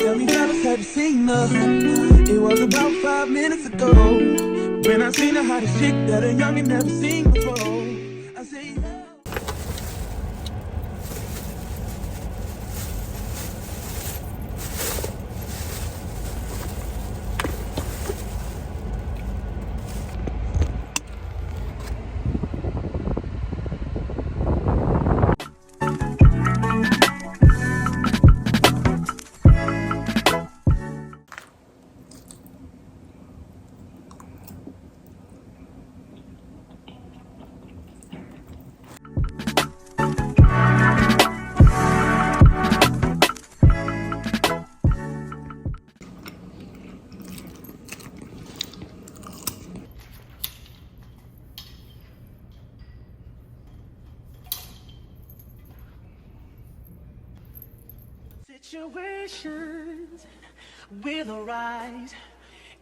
Tell me, fellas, have you seen her? It was about 5 minutes ago when I seen the hottest chick that a youngin' never seen before. I say, yeah. Situations will arise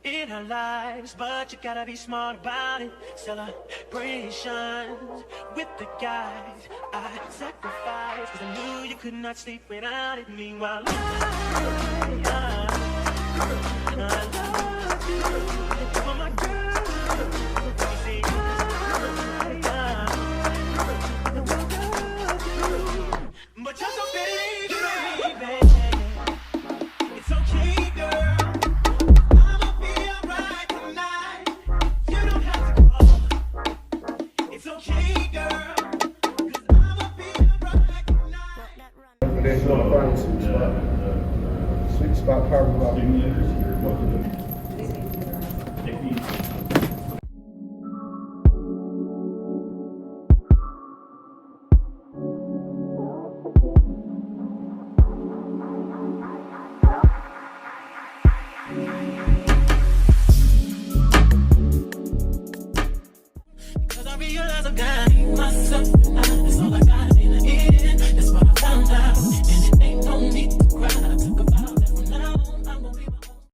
in our lives, but you gotta be smart about it. Celebrations with the guys I sacrificed, 'cause I knew you could not sleep without it. Meanwhile, I love you, you're my girl. You see, but you're so baby. It's okay, girl. I'ma be alright tonight. You don't have to go. It's okay, girl. 'Cause I'ma be alright tonight. But then you'll find sweet spot carbon rock. Cause I realize I've got myself out of